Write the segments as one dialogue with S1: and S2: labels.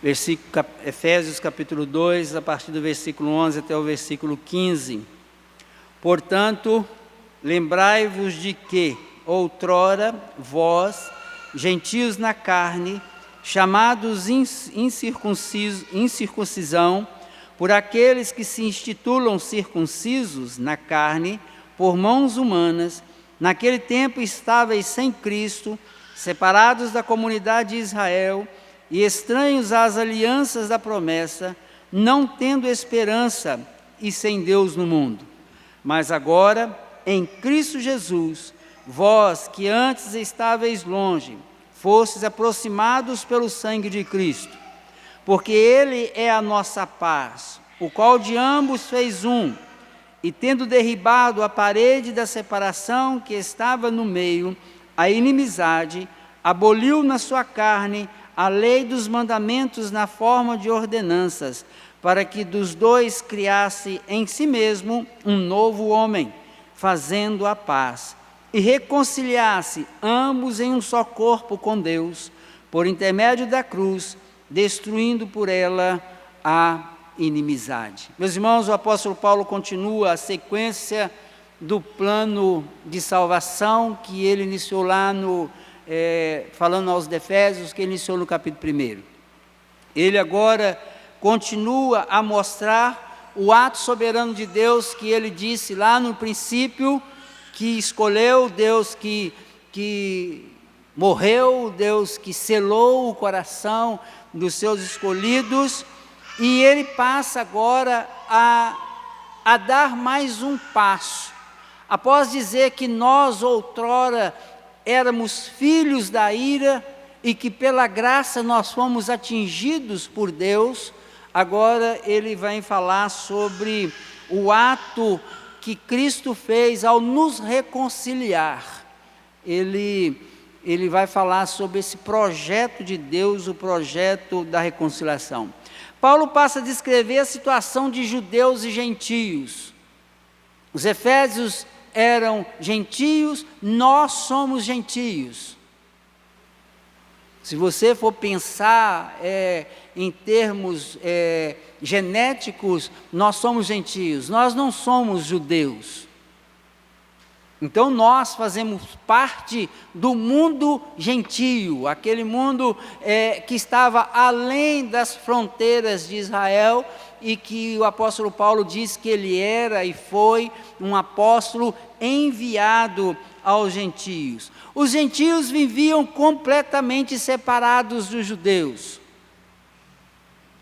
S1: Efésios capítulo 2, a partir do versículo 11 até o versículo 15. Portanto, lembrai-vos de que, outrora, vós, gentios na carne, chamados incircuncisão, por aqueles que se institulam circuncisos na carne, por mãos humanas, naquele tempo estáveis sem Cristo, separados da comunidade de Israel e estranhos às alianças da promessa, não tendo esperança e sem Deus no mundo. Mas agora, em Cristo Jesus, vós que antes estáveis longe, fostes aproximados pelo sangue de Cristo, porque Ele é a nossa paz, o qual de ambos fez um, e tendo derribado a parede da separação que estava no meio, a inimizade, aboliu na sua carne a lei dos mandamentos na forma de ordenanças, para que dos dois criasse em si mesmo um novo homem, fazendo a paz, e reconciliasse ambos em um só corpo com Deus, por intermédio da cruz, destruindo por ela a inimizade. Meus irmãos, o apóstolo Paulo continua a sequência do plano de salvação que ele iniciou lá falando aos Efésios, que ele iniciou no capítulo 1. Ele agora continua a mostrar o ato soberano de Deus que ele disse lá no princípio, que escolheu, Deus que morreu, Deus que selou o coração dos seus escolhidos, e ele passa agora a dar mais um passo. Após dizer que nós outrora éramos filhos da ira e que pela graça nós fomos atingidos por Deus, agora ele vai falar sobre o ato que Cristo fez ao nos reconciliar. Ele vai falar sobre esse projeto de Deus, o projeto da reconciliação. Paulo passa a descrever a situação de judeus e gentios. Os efésios eram gentios, nós somos gentios. Se você for pensar em termos genéticos, nós somos gentios, nós não somos judeus. Então nós fazemos parte do mundo gentio, aquele mundo que estava além das fronteiras de Israel, e que o apóstolo Paulo diz que ele era e foi um apóstolo enviado aos gentios. Os gentios viviam completamente separados dos judeus.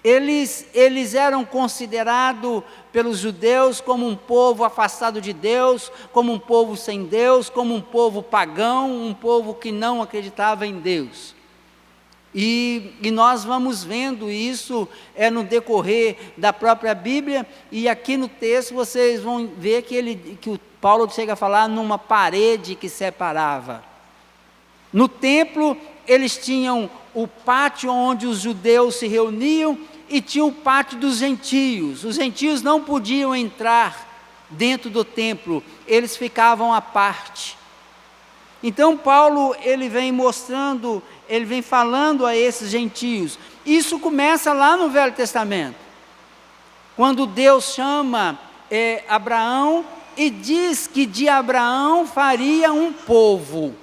S1: Eles eram considerados pelos judeus como um povo afastado de Deus, como um povo sem Deus, como um povo pagão, um povo que não acreditava em Deus. E nós vamos vendo isso no decorrer da própria Bíblia, e aqui no texto vocês vão ver que o Paulo chega a falar numa parede que separava. No templo, eles tinham o pátio onde os judeus se reuniam, e tinha o pátio dos gentios. Os gentios não podiam entrar dentro do templo, eles ficavam à parte. Então Paulo, ele vem mostrando, ele vem falando a esses gentios. Isso começa lá no Velho Testamento, quando Deus chama Abraão e diz que de Abraão faria um povo.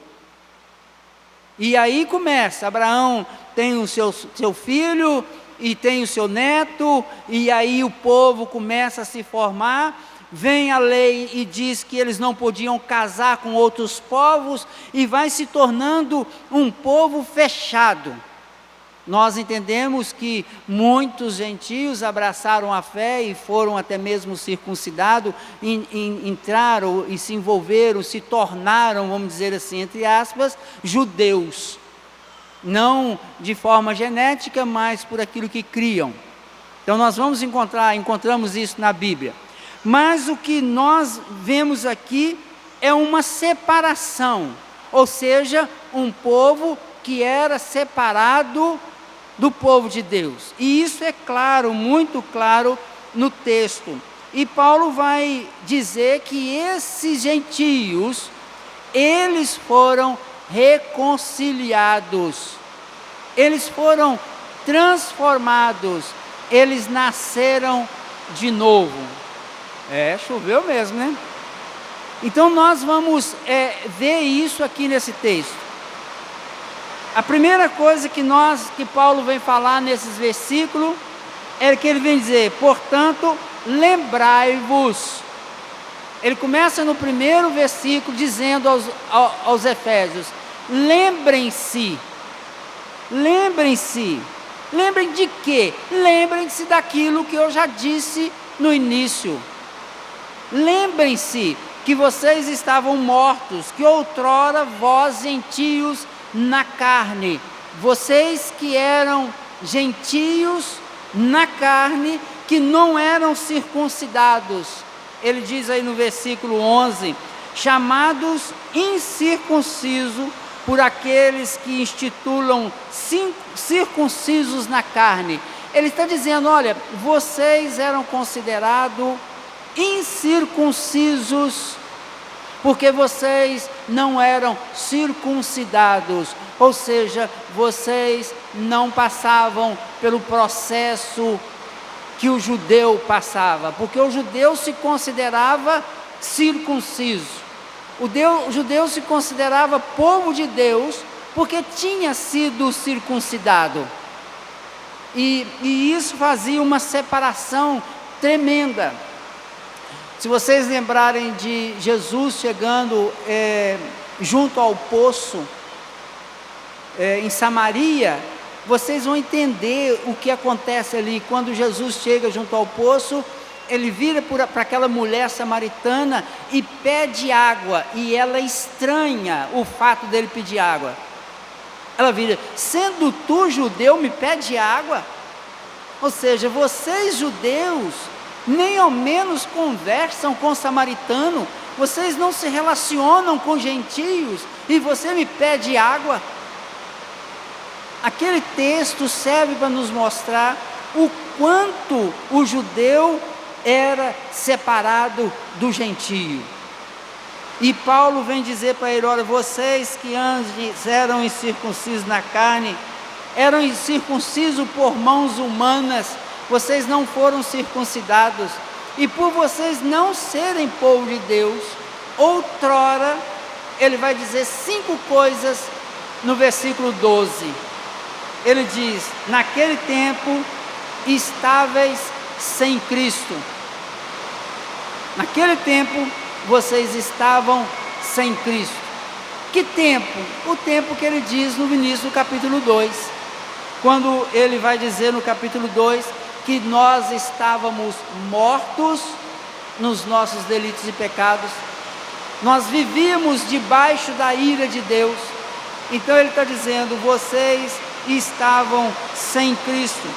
S1: E aí começa, Abraão tem o seu filho e tem o seu neto, e aí o povo começa a se formar. Vem a lei e diz que eles não podiam casar com outros povos, e vai se tornando um povo fechado. Nós entendemos que muitos gentios abraçaram a fé e foram até mesmo circuncidados, entraram e se envolveram, se tornaram, vamos dizer assim, entre aspas, judeus. Não de forma genética, mas por aquilo que criam. Então nós encontramos isso na Bíblia. Mas o que nós vemos aqui é uma separação, ou seja, um povo que era separado do povo de Deus. E isso é claro, muito claro no texto. E Paulo vai dizer que esses gentios, eles foram reconciliados. Eles foram transformados, eles nasceram de novo. Choveu mesmo, né? Então nós vamos ver isso aqui nesse texto. A primeira coisa que Paulo vem falar nesses versículos é que ele vem dizer: portanto, lembrai-vos. Ele começa no primeiro versículo dizendo aos Efésios: lembrem-se. Lembrem-se. Lembrem de quê? Lembrem-se daquilo que eu já disse no início. Lembrem-se que vocês estavam mortos, que outrora vós gentios na carne, vocês que eram gentios na carne, que não eram circuncidados. Ele diz aí no versículo 11, chamados incircunciso por aqueles que institulam circuncisos na carne. Ele está dizendo: olha, vocês eram considerados incircuncisos, porque vocês não eram circuncidados, ou seja, vocês não passavam pelo processo que o judeu passava, porque o judeu se considerava circunciso, o judeu se considerava povo de Deus, porque tinha sido circuncidado, e isso fazia uma separação tremenda. Se vocês lembrarem de Jesus chegando junto ao poço em Samaria, vocês vão entender o que acontece ali. Quando Jesus chega junto ao poço, ele vira para aquela mulher samaritana e pede água, e ela estranha o fato dele pedir água. Ela vira: sendo tu judeu, me pede água? Ou seja, vocês judeus nem ao menos conversam com o samaritano, vocês não se relacionam com gentios, e você me pede água? Aquele texto serve para nos mostrar o quanto o judeu era separado do gentio. E Paulo vem dizer para ele: olha, vocês que antes eram incircuncisos na carne, eram incircuncisos por mãos humanas, vocês não foram circuncidados, e por vocês não serem povo de Deus, outrora, ele vai dizer 5 coisas no versículo 12, ele diz: naquele tempo estáveis sem Cristo. Naquele tempo vocês estavam sem Cristo. Que tempo? O tempo que ele diz no início do capítulo 2, quando ele vai dizer no capítulo 2 que nós estávamos mortos nos nossos delitos e pecados, nós vivíamos debaixo da ira de Deus. Então ele está dizendo: vocês estavam sem Cristo,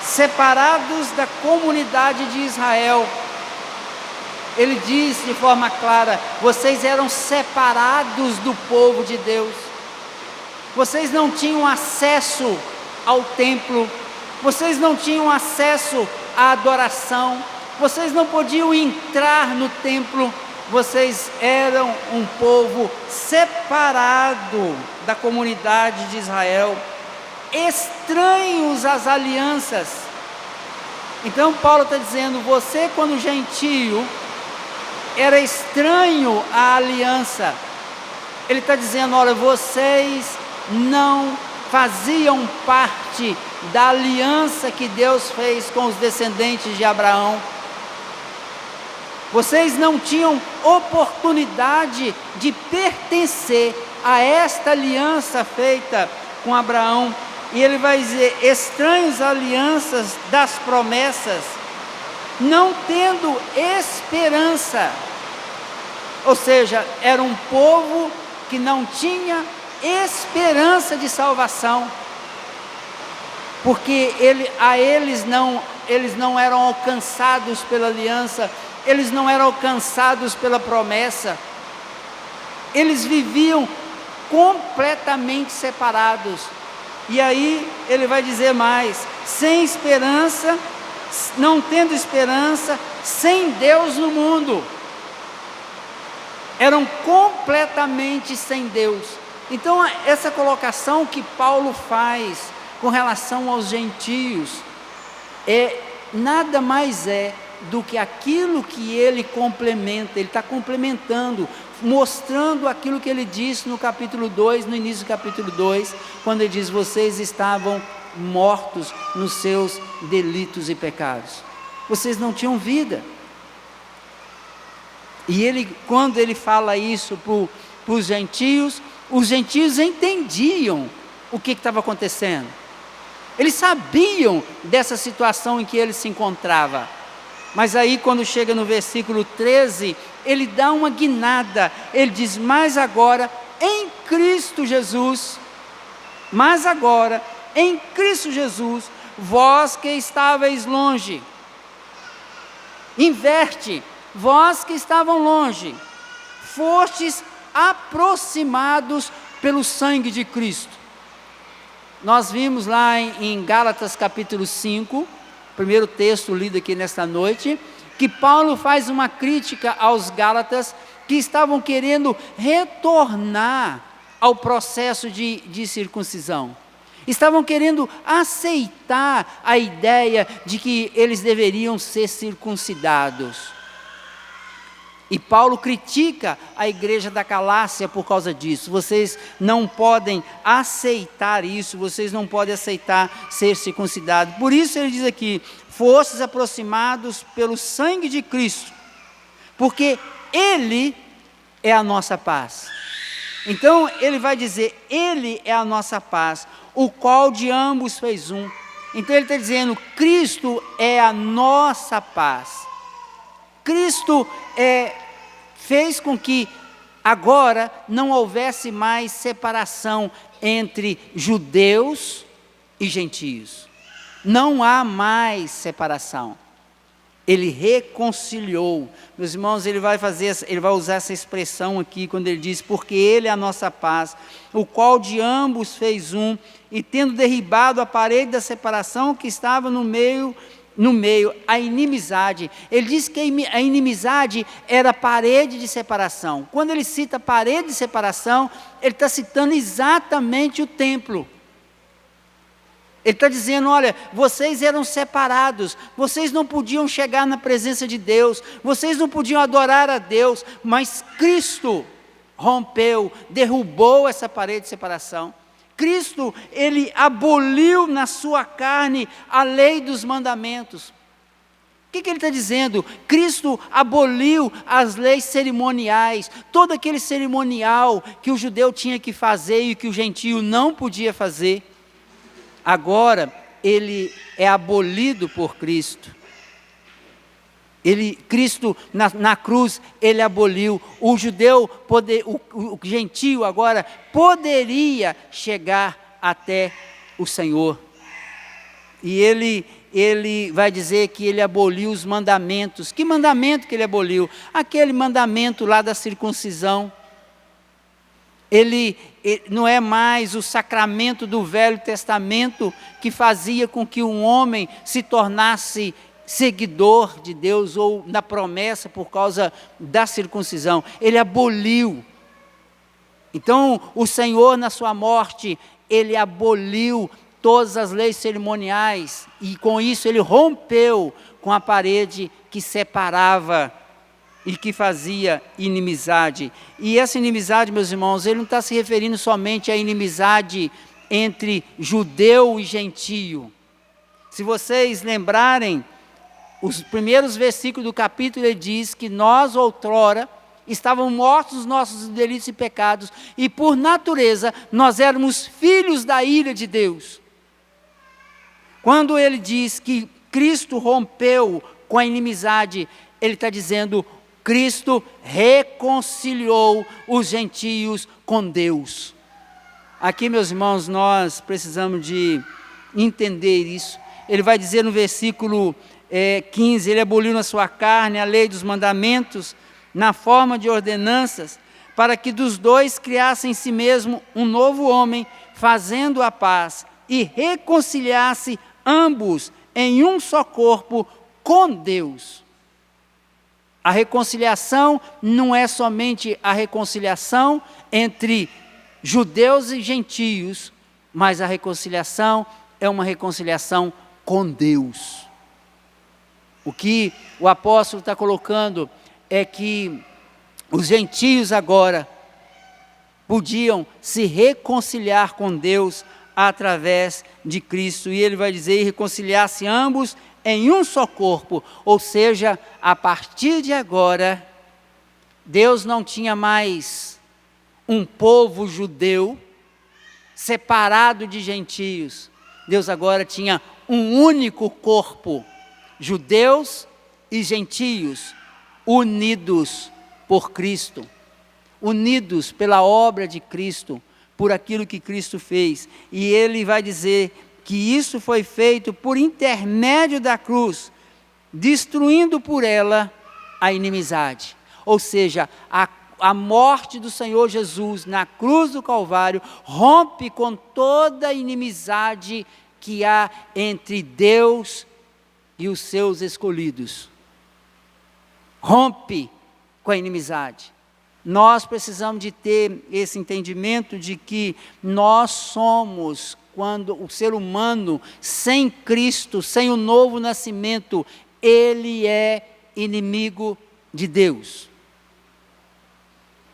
S1: separados da comunidade de Israel. Ele diz de forma clara: vocês eram separados do povo de Deus, vocês não tinham acesso ao templo, vocês não tinham acesso à adoração, vocês não podiam entrar no templo, vocês eram um povo separado da comunidade de Israel, estranhos às alianças. Então Paulo está dizendo: você, quando gentio, era estranho à aliança. Ele está dizendo: olha, vocês não faziam parte da aliança que Deus fez com os descendentes de Abraão. Vocês não tinham oportunidade de pertencer a esta aliança feita com Abraão. E ele vai dizer: estranhos alianças das promessas, não tendo esperança. Ou seja, era um povo que não tinha esperança de salvação, porque eles não eram alcançados pela aliança, eles não eram alcançados pela promessa, eles viviam completamente separados. E aí ele vai dizer mais: sem esperança, não tendo esperança, sem Deus no mundo. Eram completamente sem Deus. Então essa colocação que Paulo faz com relação aos gentios, nada mais é do que aquilo que ele complementa. Ele está complementando, mostrando aquilo que ele disse no capítulo 2, no início do capítulo 2, quando ele diz: vocês estavam mortos nos seus delitos e pecados, vocês não tinham vida. E ele, quando ele fala isso para os gentios entendiam o que estava acontecendo. Eles sabiam dessa situação em que ele se encontrava. Mas aí, quando chega no versículo 13, ele dá uma guinada. Ele diz: mas agora, em Cristo Jesus, vós que estáveis longe. Inverte: vós que estavam longe, fostes aproximados pelo sangue de Cristo. Nós vimos lá em Gálatas capítulo 5, primeiro texto lido aqui nesta noite, que Paulo faz uma crítica aos Gálatas que estavam querendo retornar ao processo de circuncisão. Estavam querendo aceitar a ideia de que eles deveriam ser circuncidados. E Paulo critica a igreja da Galácia por causa disso. Vocês não podem aceitar isso, vocês não podem aceitar ser circuncidados. Por isso ele diz aqui: fostes aproximados pelo sangue de Cristo, porque Ele é a nossa paz. Então ele vai dizer: Ele é a nossa paz, o qual de ambos fez um. Então ele está dizendo: Cristo é a nossa paz. Cristo fez com que agora não houvesse mais separação entre judeus e gentios. Não há mais separação. Ele reconciliou. Meus irmãos, ele vai usar essa expressão aqui quando ele diz: porque Ele é a nossa paz, o qual de ambos fez um, e tendo derribado a parede da separação que estava no meio, a inimizade. Ele diz que a inimizade era a parede de separação. Quando ele cita parede de separação, ele está citando exatamente o templo. Ele está dizendo: olha, vocês eram separados, vocês não podiam chegar na presença de Deus, vocês não podiam adorar a Deus, mas Cristo rompeu, derrubou essa parede de separação. Cristo, Ele aboliu na sua carne a lei dos mandamentos. O que ele está dizendo? Cristo aboliu as leis cerimoniais, todo aquele cerimonial que o judeu tinha que fazer e que o gentio não podia fazer. Agora, ele é abolido por Cristo. Cristo na cruz, ele aboliu. O judeu, o gentio agora poderia chegar até o Senhor. E ele vai dizer que ele aboliu os mandamentos. Que mandamento que ele aboliu? Aquele mandamento lá da circuncisão. Ele não é mais o sacramento do Velho Testamento que fazia com que um homem se tornasse seguidor de Deus ou na promessa por causa da circuncisão. Ele aboliu. Então, o Senhor, na sua morte, ele aboliu todas as leis cerimoniais e com isso ele rompeu com a parede que separava e que fazia inimizade. E essa inimizade, meus irmãos, ele não está se referindo somente à inimizade entre judeu e gentio. Se vocês lembrarem, os primeiros versículos do capítulo, ele diz que nós outrora estávamos mortos nos nossos delitos e pecados, e por natureza nós éramos filhos da ira de Deus. Quando ele diz que Cristo rompeu com a inimizade, ele está dizendo: Cristo reconciliou os gentios com Deus. Aqui, meus irmãos, nós precisamos de entender isso. Ele vai dizer no versículo 15, ele aboliu na sua carne a lei dos mandamentos, na forma de ordenanças, para que dos dois criasse em si mesmo um novo homem, fazendo a paz, e reconciliasse ambos em um só corpo com Deus. A reconciliação não é somente a reconciliação entre judeus e gentios, mas a reconciliação é uma reconciliação com Deus. O que o apóstolo está colocando é que os gentios agora podiam se reconciliar com Deus através de Cristo. E ele vai dizer, reconciliar-se ambos em um só corpo. Ou seja, a partir de agora, Deus não tinha mais um povo judeu separado de gentios. Deus agora tinha um único corpo, judeus e gentios, unidos por Cristo, unidos pela obra de Cristo, por aquilo que Cristo fez. E ele vai dizer que isso foi feito por intermédio da cruz, destruindo por ela a inimizade. Ou seja, a morte do Senhor Jesus na cruz do Calvário rompe com toda a inimizade que há entre Deus e os seus escolhidos. Rompe com a inimizade. Nós precisamos de ter esse entendimento de que nós somos, quando o ser humano sem Cristo, sem o novo nascimento, ele é inimigo de Deus.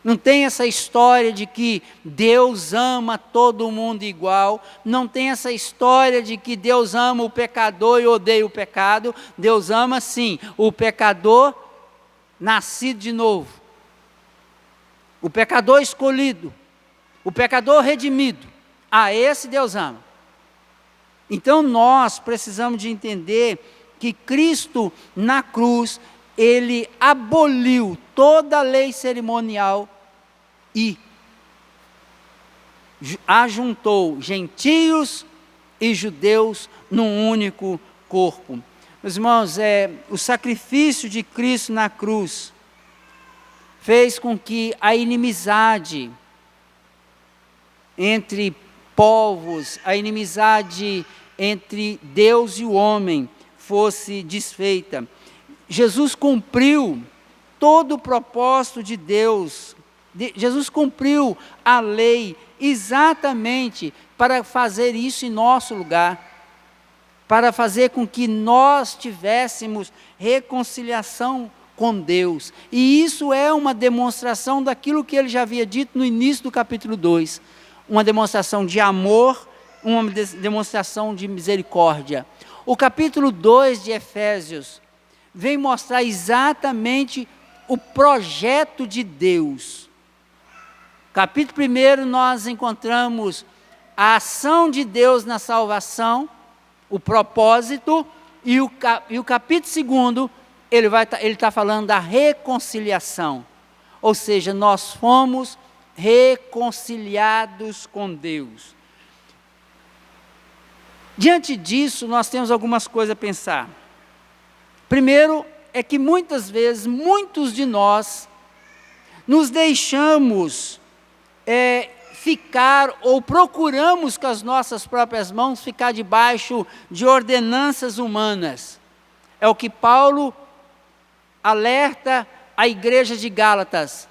S1: Não tem essa história de que Deus ama todo mundo igual, não tem essa história de que Deus ama o pecador e odeia o pecado. Deus ama sim o pecador nascido de novo, o pecador escolhido, o pecador redimido. A esse Deus ama. Então nós precisamos de entender que Cristo na cruz, ele aboliu toda a lei cerimonial e ajuntou gentios e judeus num único corpo. Meus irmãos, o sacrifício de Cristo na cruz fez com que a inimizade entre povos, a inimizade entre Deus e o homem fosse desfeita. Jesus cumpriu todo o propósito de Deus. Jesus cumpriu a lei exatamente para fazer isso em nosso lugar, para fazer com que nós tivéssemos reconciliação com Deus. E isso é uma demonstração daquilo que ele já havia dito no início do capítulo 2. Uma demonstração de amor, uma demonstração de misericórdia. O capítulo 2 de Efésios vem mostrar exatamente o projeto de Deus. Capítulo 1 nós encontramos a ação de Deus na salvação, o propósito, e o capítulo 2 ele está falando da reconciliação. Ou seja, nós fomos reconciliados com Deus. Diante disso, nós temos algumas coisas a pensar. Primeiro, é que muitas vezes, muitos de nós, nos deixamos ficar, ou procuramos com as nossas próprias mãos, ficar debaixo de ordenanças humanas. É o que Paulo alerta a igreja de Gálatas.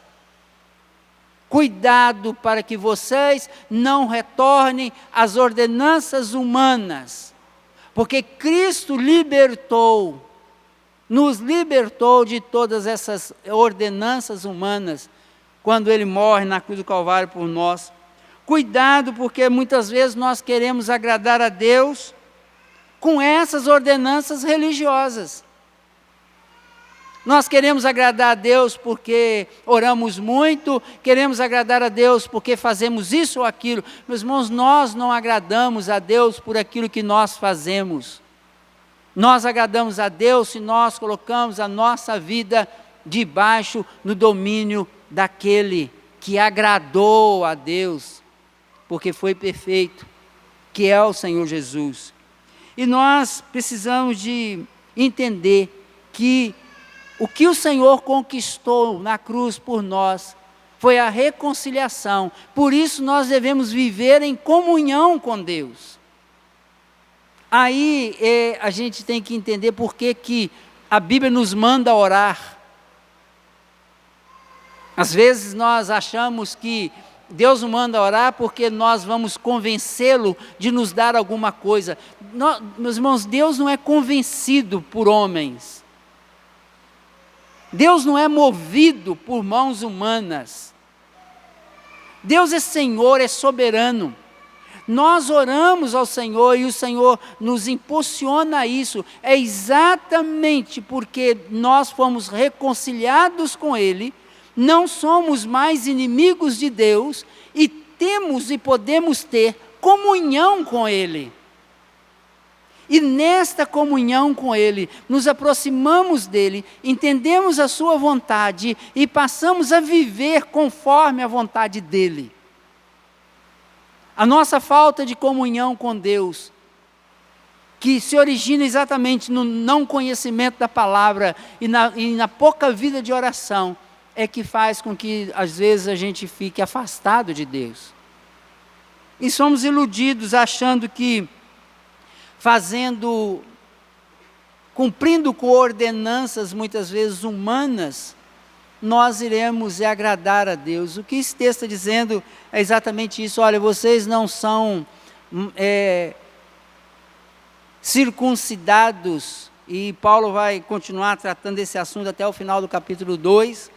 S1: Cuidado para que vocês não retornem às ordenanças humanas, porque Cristo nos libertou de todas essas ordenanças humanas, quando Ele morre na cruz do Calvário por nós. Cuidado, porque muitas vezes nós queremos agradar a Deus com essas ordenanças religiosas. Nós queremos agradar a Deus porque oramos muito, queremos agradar a Deus porque fazemos isso ou aquilo. Meus irmãos, nós não agradamos a Deus por aquilo que nós fazemos. Nós agradamos a Deus se nós colocamos a nossa vida debaixo do domínio daquele que agradou a Deus, porque foi perfeito, que é o Senhor Jesus. E nós precisamos de entender que o que o Senhor conquistou na cruz por nós foi a reconciliação. Por isso nós devemos viver em comunhão com Deus. Aí a gente tem que entender por que a Bíblia nos manda orar. Às vezes nós achamos que Deus nos manda orar porque nós vamos convencê-lo de nos dar alguma coisa. Meus irmãos, Deus não é convencido por homens. Deus não é movido por mãos humanas. Deus é Senhor, é soberano. Nós oramos ao Senhor e o Senhor nos impulsiona a isso. É exatamente porque nós fomos reconciliados com Ele, não somos mais inimigos de Deus e temos e podemos ter comunhão com Ele. E nesta comunhão com Ele, nos aproximamos dEle, entendemos a Sua vontade e passamos a viver conforme a vontade dEle. A nossa falta de comunhão com Deus, que se origina exatamente no não conhecimento da palavra e na pouca vida de oração, é que faz com que às vezes a gente fique afastado de Deus. E somos iludidos achando que cumprindo com ordenanças muitas vezes humanas, nós iremos agradar a Deus. O que esse texto está dizendo é exatamente isso. Olha, vocês não são circuncidados, e Paulo vai continuar tratando desse assunto até o final do capítulo 2,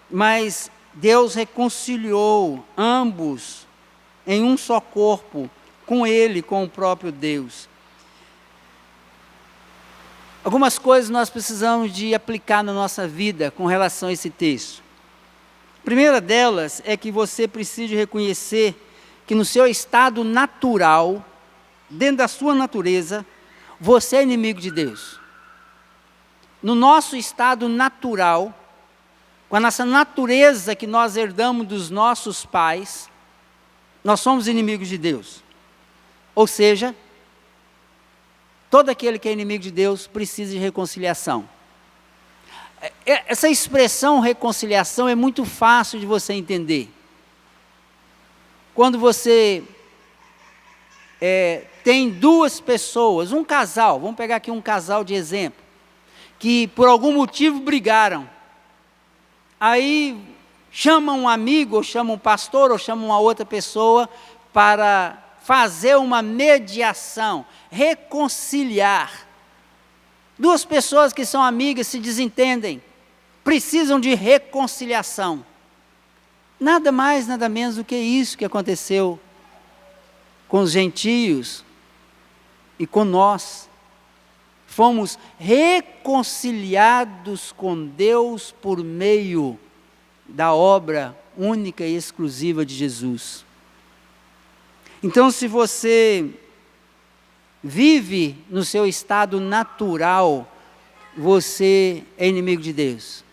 S1: mas Deus reconciliou ambos em um só corpo, com Ele, com o próprio Deus. Algumas coisas nós precisamos de aplicar na nossa vida com relação a esse texto. A primeira delas é que você precisa reconhecer que no seu estado natural, dentro da sua natureza, você é inimigo de Deus. No nosso estado natural, com a nossa natureza que nós herdamos dos nossos pais, nós somos inimigos de Deus. Ou seja, todo aquele que é inimigo de Deus precisa de reconciliação. Essa expressão reconciliação é muito fácil de você entender. Quando você tem duas pessoas, um casal, vamos pegar aqui um casal de exemplo, que por algum motivo brigaram. Aí chamam um amigo, ou chamam um pastor, ou chamam uma outra pessoa para fazer uma mediação, reconciliar. Duas pessoas que são amigas se desentendem, precisam de reconciliação. Nada mais, nada menos do que isso que aconteceu com os gentios e com nós. Fomos reconciliados com Deus por meio da obra única e exclusiva de Jesus. Então, se você vive no seu estado natural, você é inimigo de Deus.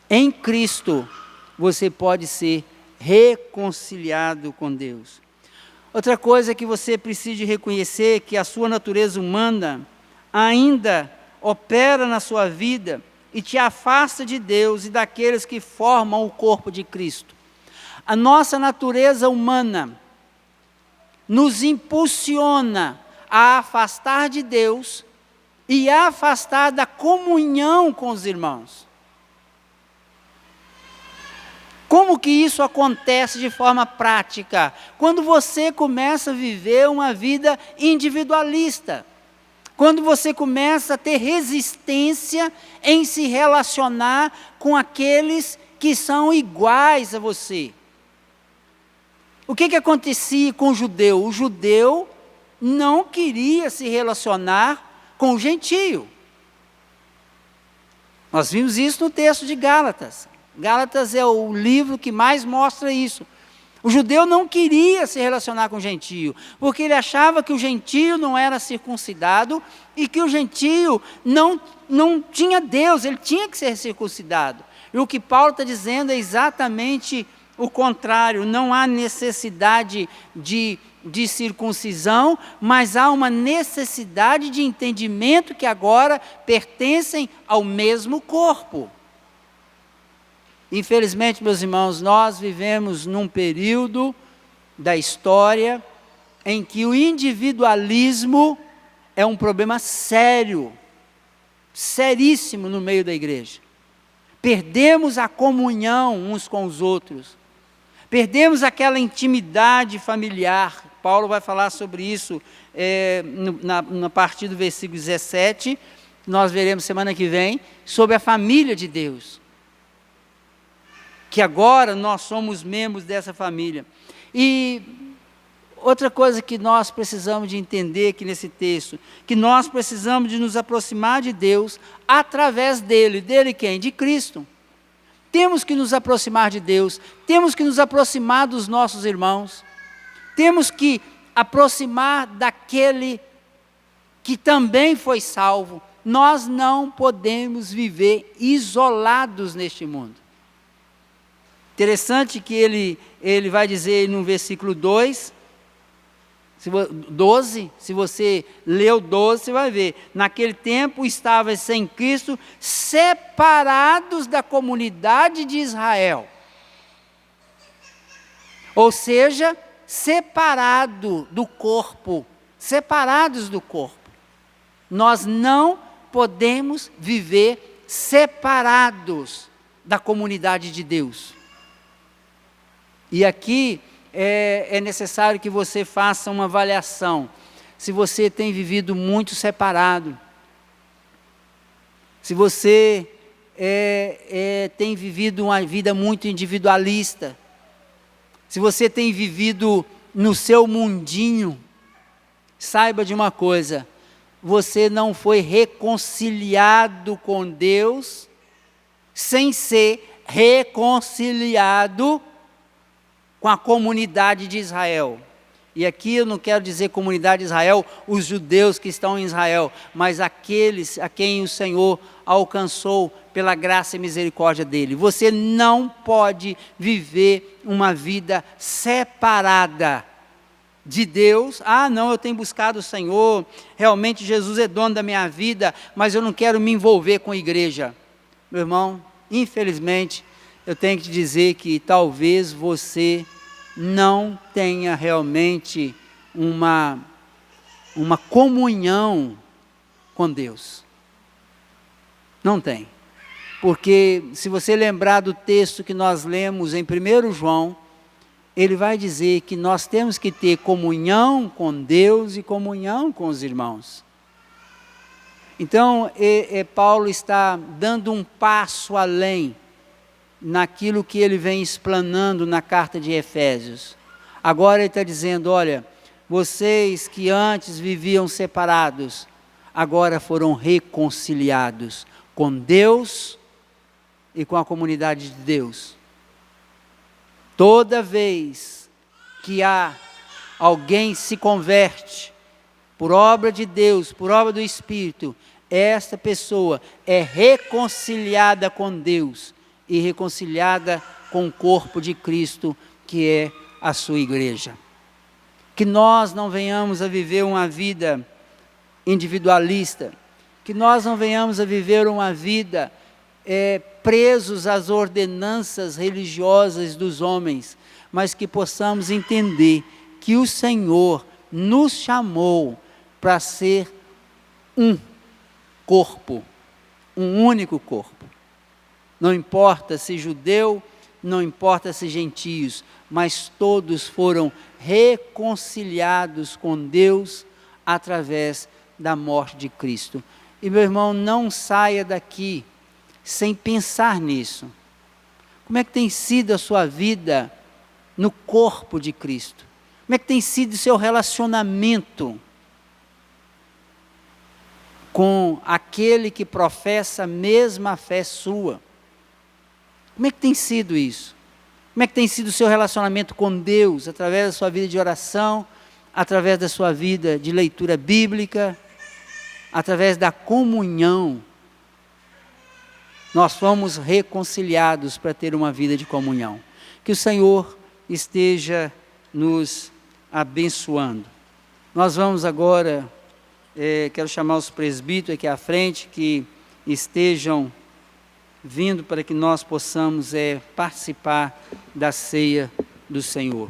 S1: Em Cristo, você pode ser reconciliado com Deus. Outra coisa que você precisa reconhecer é que a sua natureza humana ainda opera na sua vida e te afasta de Deus e daqueles que formam o corpo de Cristo. A nossa natureza humana nos impulsiona a afastar de Deus e a afastar da comunhão com os irmãos. Como que isso acontece de forma prática? Quando você começa a viver uma vida individualista. Quando você começa a ter resistência em se relacionar com aqueles que são iguais a você. O que acontecia com o judeu? O judeu não queria se relacionar com o gentio. Nós vimos isso no texto de Gálatas. Gálatas é o livro que mais mostra isso. O judeu não queria se relacionar com o gentio, porque ele achava que o gentio não era circuncidado e que o gentio não tinha Deus, ele tinha que ser circuncidado. E o que Paulo está dizendo é exatamente o contrário, não há necessidade de circuncisão, mas há uma necessidade de entendimento que agora pertencem ao mesmo corpo. Infelizmente, meus irmãos, nós vivemos num período da história em que o individualismo é um problema sério, seríssimo no meio da igreja. Perdemos a comunhão uns com os outros. Perdemos aquela intimidade familiar. Paulo vai falar sobre isso na partir do versículo 17, nós veremos semana que vem, sobre a família de Deus. Que agora nós somos membros dessa família. E outra coisa que nós precisamos de entender aqui nesse texto, que nós precisamos de nos aproximar de Deus através dele. Dele quem? De Cristo. Temos que nos aproximar de Deus, temos que nos aproximar dos nossos irmãos, temos que aproximar daquele que também foi salvo. Nós não podemos viver isolados neste mundo. Interessante que ele vai dizer no versículo 12, se você leu 12, você vai ver. Naquele tempo estavam sem Cristo, separados da comunidade de Israel. Ou seja, separados do corpo. Nós não podemos viver separados da comunidade de Deus. E aqui é necessário que você faça uma avaliação. Se você tem vivido muito separado, se você tem vivido uma vida muito individualista, se você tem vivido no seu mundinho, saiba de uma coisa: você não foi reconciliado com Deus sem ser reconciliado com a comunidade de Israel. E aqui eu não quero dizer comunidade de Israel, os judeus que estão em Israel, mas aqueles a quem o Senhor alcançou pela graça e misericórdia dele. Você não pode viver uma vida separada de Deus. Ah, não, eu tenho buscado o Senhor, realmente Jesus é dono da minha vida, mas eu não quero me envolver com a igreja. Meu irmão, infelizmente, eu tenho que te dizer que talvez você não tenha realmente uma comunhão com Deus. Não tem. Porque se você lembrar do texto que nós lemos em 1 João, ele vai dizer que nós temos que ter comunhão com Deus e comunhão com os irmãos. Então, Paulo está dando um passo além naquilo que ele vem explanando na carta de Efésios. Agora ele está dizendo: olha, vocês que antes viviam separados, agora foram reconciliados com Deus e com a comunidade de Deus. Toda vez que alguém se converte por obra de Deus, por obra do Espírito, esta pessoa é reconciliada com Deus e reconciliada com o corpo de Cristo, que é a sua igreja. Que nós não venhamos a viver uma vida individualista, que nós não venhamos a viver uma vida presos às ordenanças religiosas dos homens, mas que possamos entender que o Senhor nos chamou para ser um corpo, um único corpo. Não importa se judeu, não importa se gentios, mas todos foram reconciliados com Deus através da morte de Cristo. E meu irmão, não saia daqui sem pensar nisso. Como é que tem sido a sua vida no corpo de Cristo? Como é que tem sido o seu relacionamento com aquele que professa a mesma fé sua? Como é que tem sido isso? Como é que tem sido o seu relacionamento com Deus, através da sua vida de oração, através da sua vida de leitura bíblica, através da comunhão? Nós fomos reconciliados para ter uma vida de comunhão. Que o Senhor esteja nos abençoando. Nós vamos agora, quero chamar os presbíteros aqui à frente, que estejam vindo para que nós possamos participar da ceia do Senhor.